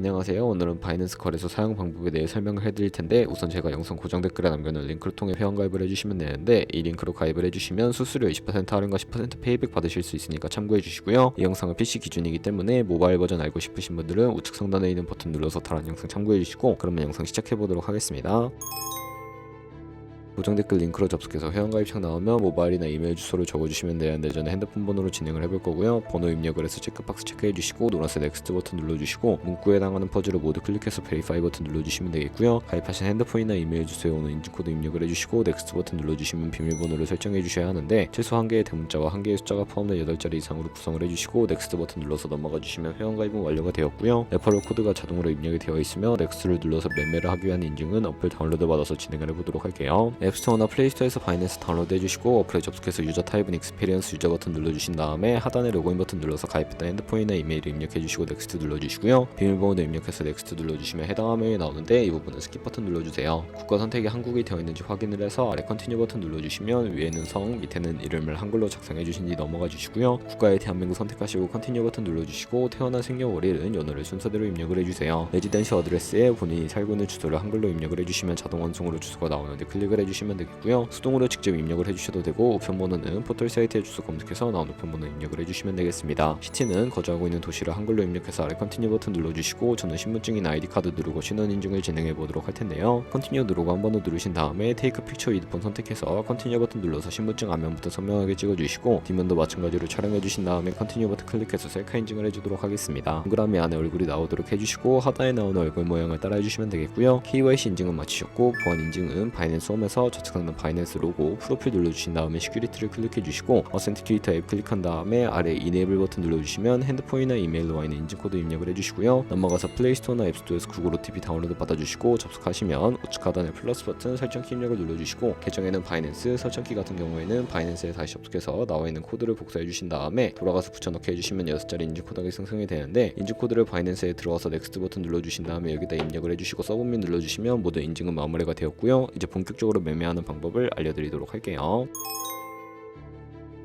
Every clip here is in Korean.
안녕하세요. 오늘은 바이낸스 거래소 사용 방법에 대해 설명을 해드릴 텐데, 우선 제가 영상 고정 댓글에 남겨놓은 링크를 통해 회원가입을 해주시면 되는데, 이 링크로 가입을 해주시면 수수료 20% 할인과 10% 페이백 받으실 수 있으니까 참고해주시고요. 이 영상은 PC 기준이기 때문에 모바일 버전 알고 싶으신 분들은 우측 상단에 있는 버튼 눌러서 다른 영상 참고해주시고, 그러면 영상 시작해보도록 하겠습니다. 고정 댓글 링크로 접속해서 회원가입창 나오면 모바일이나 이메일 주소를 적어주시면 되는데, 저는 핸드폰 번호로 진행을 해볼 거고요. 번호 입력을 해서 체크박스 체크해주시고 노란색 넥스트 버튼 눌러주시고, 문구에 해당하는 퍼즐을 모두 클릭해서 베리파이 버튼 눌러주시면 되겠고요. 가입하신 핸드폰이나 이메일 주소에 오는 인증코드 입력을 해주시고 넥스트 버튼 눌러주시면 비밀번호를 설정해주셔야 하는데, 최소 1개의 대문자와 1개의 숫자가 포함된 8자리 이상으로 구성을 해주시고 넥스트 버튼 눌러서 넘어가주시면 회원가입은 완료가 되었고요. 레퍼럴 코드가 자동으로 입력이 되어 있으며 넥스트를 눌러서 매매를 하기 위한 인증은 어플 다운로드 받아서 진행을 해보도록 할게요. 앱스토어나 플레이스토어에서 바이낸스 다운로드 해주시고, 어플에 접속해서 유저 타입은 익스피리언스 유저 버튼 눌러주신 다음에 하단에 로그인 버튼 눌러서 가입했던 핸드폰이나 이메일을 입력해주시고 넥스트 눌러주시고요. 비밀번호도 입력해서 넥스트 눌러주시면 해당 화면이 나오는데, 이 부분은 스킵 버튼 눌러주세요. 국가 선택이 한국이 되어 있는지 확인을 해서 아래 컨티뉴 버튼 눌러주시면 위에는 성, 밑에는 이름을 한글로 작성해주신 뒤 넘어가 주시고요. 국가에 대한민국 선택하시고 컨티뉴 버튼 눌러주시고, 태어난 생년월일은 연월을 순서대로 입력을 해주세요. 레지던시 어드레스에 본인이 살고 있는 주소를 한글로 입력을 해주시면 자동 완성으로 주소가 나오는데 클릭을 해주시면 되겠고요. 수동으로 직접 입력을 해주셔도 되고, 우편번호는 포털 사이트의 주소 검색해서 나온 우편번호 입력을 해주시면 되겠습니다. 시티는 거주하고 있는 도시를 한글로 입력해서 아래 컨티뉴 버튼 눌러주시고, 저는 신분증이나 아이디카드 누르고 신원 인증을 진행해 보도록 할 텐데요. 컨티뉴 누르고 한 번 더 누르신 다음에 테이크 픽처 위드폰 선택해서 컨티뉴 버튼 눌러서 신분증 앞면부터 선명하게 찍어주시고, 뒷면도 마찬가지로 촬영해 주신 다음에 컨티뉴 버튼 클릭해서 셀카 인증을 해주도록 하겠습니다. 동그라미 안에 얼굴이 나오도록 해주시고, 하단에 나오는 얼굴 모양을 따라 해주시면 되겠고요. KYC 인증은 마치셨고, 보안 인증은 바이낸스 홈에서 좌측 상단 바이낸스 로고 프로필 눌러주신 다음에 시큐리티를 클릭해주시고, 어센티케이터 앱 클릭한 다음에 아래 이네이블 버튼 눌러주시면 핸드폰이나 이메일로 와 있는 인증코드 입력을 해주시고요. 넘어가서 플레이스토어나 앱스토어에서 구글 OTP 다운로드 받아주시고, 접속하시면 우측 하단에 플러스 버튼 설정키 입력을 눌러주시고, 계정에는 바이낸스, 설정키 같은 경우에는 바이낸스에 다시 접속해서 나와있는 코드를 복사해주신 다음에 돌아가서 붙여넣기 해주시면 6자리 인증코드가 생성이 되는데, 인증코드를 바이낸스에 들어가서 넥스트 버튼 눌러주신 다음에 여기다 입력을 해주시고 서브밋 눌러주시면 모든 인증은 마무리가 되었고요. 이제 본격적으로 매매하는 방법을 알려드리도록 할게요.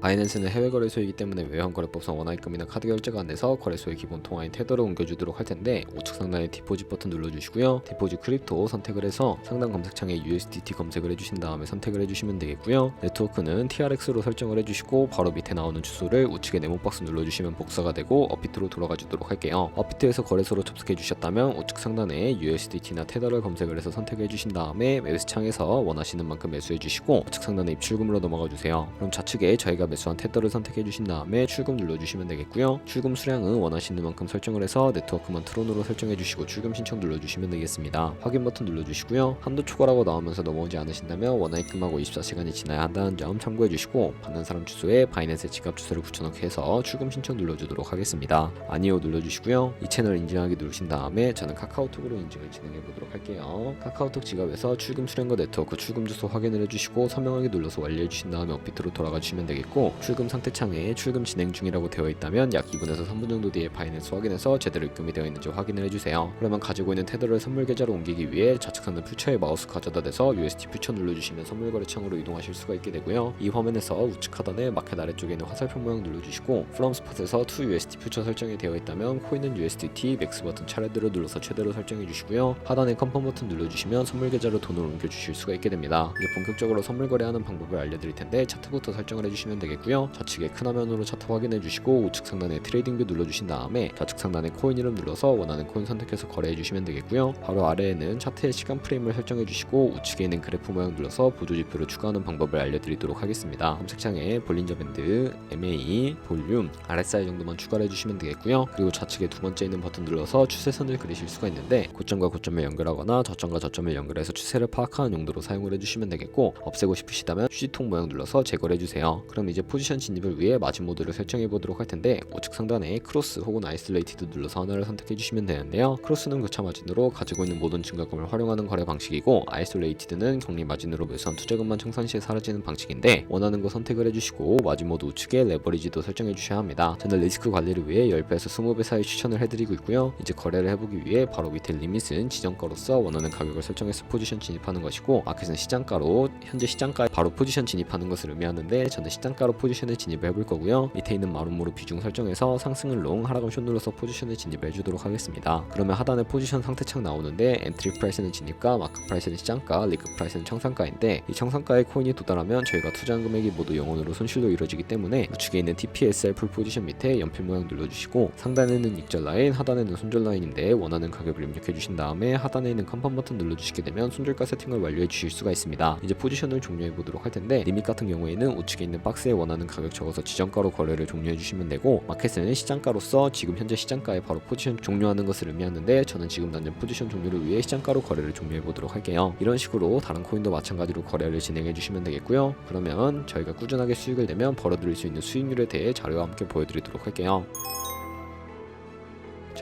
바이낸스는 해외 거래소이기 때문에 외환거래법상 원화입금이나 카드 결제가 안 돼서 거래소의 기본 통화인 테더를 옮겨주도록 할 텐데, 우측 상단에 디포짓 버튼 눌러주시고요. 디포짓 크립토 선택을 해서 상단 검색창에 USDT 검색을 해주신 다음에 선택을 해주시면 되겠고요. 네트워크는 TRX로 설정을 해주시고, 바로 밑에 나오는 주소를 우측에 네모박스 눌러주시면 복사가 되고 업비트로 돌아가 주도록 할게요. 업비트에서 거래소로 접속해 주셨다면 우측 상단에 USDT나 테더를 검색을 해서 선택해 주신 다음에 매수 창에서 원하시는 만큼 매수해 주시고, 우측 상단에 입출금으로 넘어가 주세요. 그럼 좌측에 저희가 매수한 테더를 선택해 주신 다음에 출금 눌러주시면 되겠고요. 출금 수량은 원하시는 만큼 설정을 해서 네트워크만 트론으로 설정해 주시고 출금 신청 눌러주시면 되겠습니다. 확인 버튼 눌러주시고요. 한도 초과라고 나오면서 넘어오지 않으신다면 원화입금하고 24시간이 지나야 한다는 점 참고해 주시고, 받는 사람 주소에 바이낸스 지갑 주소를 붙여넣기 해서 출금 신청 눌러주도록 하겠습니다. 아니요 눌러주시고요. 이 채널 인증하기 누르신 다음에 저는 카카오톡으로 인증을 진행해 보도록 할게요. 카카오톡 지갑에서 출금 수량과 네트워크 출금 주소 확인을 해주시고 서명하기 눌러서 완료해 주신 다음에 업비트로 돌아가 주시면 되겠고, 출금 상태창에 출금 진행 중이라고 되어 있다면 약 2분에서 3분 정도 뒤에 바이낸스 확인해서 제대로 입금이 되어 있는지 확인을 해주세요. 그러면 가지고 있는 테더를 선물 계좌로 옮기기 위해 좌측 상단 퓨처에 마우스 가져다 대서 USD 퓨처 눌러주시면 선물 거래 창으로 이동하실 수가 있게 되고요. 이 화면에서 우측 하단에 마켓 아래쪽에 있는 화살표 모양 눌러주시고, From Spot에서 to USD 퓨처 설정이 되어 있다면 코인은 USDT 맥스 버튼 차례대로 눌러서 최대로 설정해 주시고요. 하단에 컨펌 버튼 눌러주시면 선물 계좌로 돈을 옮겨 주실 수가 있게 됩니다. 이제 본격적으로 선물 거래하는 방법을 알려드릴 텐데, 차트부터 설정을 해주시면 되겠고요. 좌측에 큰 화면으로 차트 확인해 주시고, 우측 상단에 트레이딩 뷰 눌러주신 다음에 좌측 상단에 코인 이름 눌러서 원하는 코인 선택해서 거래해 주시면 되겠고요. 바로 아래에는 차트의 시간 프레임을 설정해 주시고, 우측에 있는 그래프 모양 눌러서 보조 지표를 추가하는 방법을 알려드리도록 하겠습니다. 검색창에 볼린저 밴드, MA, 볼륨, RSI 정도만 추가를 해주시면 되겠고요. 그리고 좌측에 두 번째 있는 버튼 눌러서 추세선을 그리실 수가 있는데, 고점과 고점을 연결하거나 저점과 저점을 연결해서 추세를 파악하는 용도로 사용을 해주시면 되겠고, 없애고 싶으시다면 휴지통 모양 눌러서 제거를 해주세요. 그럼 이제 포지션 진입을 위해 마진 모드를 설정해 보도록 할 텐데, 우측 상단에 크로스 혹은 아이솔레이티드 눌러서 하나를 선택해 주시면 되는데요. 크로스는 교차 마진으로 가지고 있는 모든 증가금을 활용하는 거래 방식이고, 아이솔레이티드는 격리 마진으로 매수한 투자금만 청산 시에 사라지는 방식인데, 원하는 거 선택을 해주시고 마진 모드 우측에 레버리지도 설정해 주셔야 합니다. 저는 리스크 관리를 위해 10배에서 20배 사이 추천을 해드리고 있고요. 이제 거래를 해보기 위해 바로 밑에 리밋은 지정가로서 원하는 가격을 설정해서 포지션 진입하는 것이고, 마켓은 시장가로 현재 시장가에 바로 포지션 진입하는 것을 의미하는데, 저는 시장가로 시장가로 포지션에 진입을 해볼 거고요. 밑에 있는 마름모로 비중 설정해서 상승을 롱, 하락은 숏 눌러서 포지션에 진입을 해주도록 하겠습니다. 그러면 하단에 포지션 상태창 나오는데 엔트리 프라이스는 진입가, 마크 프라이스는 시장가, 리그 프라이스는 청산가인데 이 청산가에 코인이 도달하면 저희가 투자한 금액이 모두 영원으로 손실로 이루어지기 때문에 우측에 있는 TPSR 풀 포지션 밑에 연필 모양 눌러주시고 상단에는 익절 라인, 하단에는 손절 라인인데 원하는 가격을 입력해 주신 다음에 하단에 있는 컨펌 버튼 눌러주시게 되면 손절가 세팅을 완료해 주실 수가 있습니다. 이제 포지션을 종료해 보도록 할 텐데 리밋 같은 경우에는 우측에 있는 박스에 원하는 가격 적어서 지정가로 거래를 종료해 주시면 되고 마켓은 시장가로서 지금 현재 시장가에 바로 포지션 종료하는 것을 의미하는데 저는 지금 당장 포지션 종료를 위해 시장가로 거래를 종료해 보도록 할게요. 이런 식으로 다른 코인도 마찬가지로 거래를 진행해 주시면 되겠고요. 그러면 저희가 꾸준하게 수익을 내면 벌어들일 수 있는 수익률에 대해 자료와 함께 보여드리도록 할게요.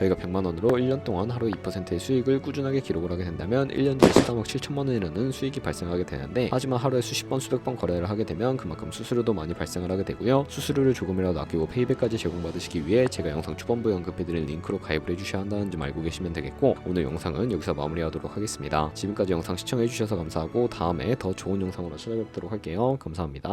저희가 100만원으로 1년 동안 하루 2%의 수익을 꾸준하게 기록을 하게 된다면 1년 뒤에 13억 7천만원이라는 수익이 발생하게 되는데 하지만 하루에 수십 번 수백 번 거래를 하게 되면 그만큼 수수료도 많이 발생을 하게 되고요. 수수료를 조금이라도 아끼고 페이백까지 제공받으시기 위해 제가 영상 초반부에 언급해드린 링크로 가입을 해주셔야 한다는 점 알고 계시면 되겠고 오늘 영상은 여기서 마무리하도록 하겠습니다. 지금까지 영상 시청해주셔서 감사하고 다음에 더 좋은 영상으로 찾아뵙도록 할게요. 감사합니다.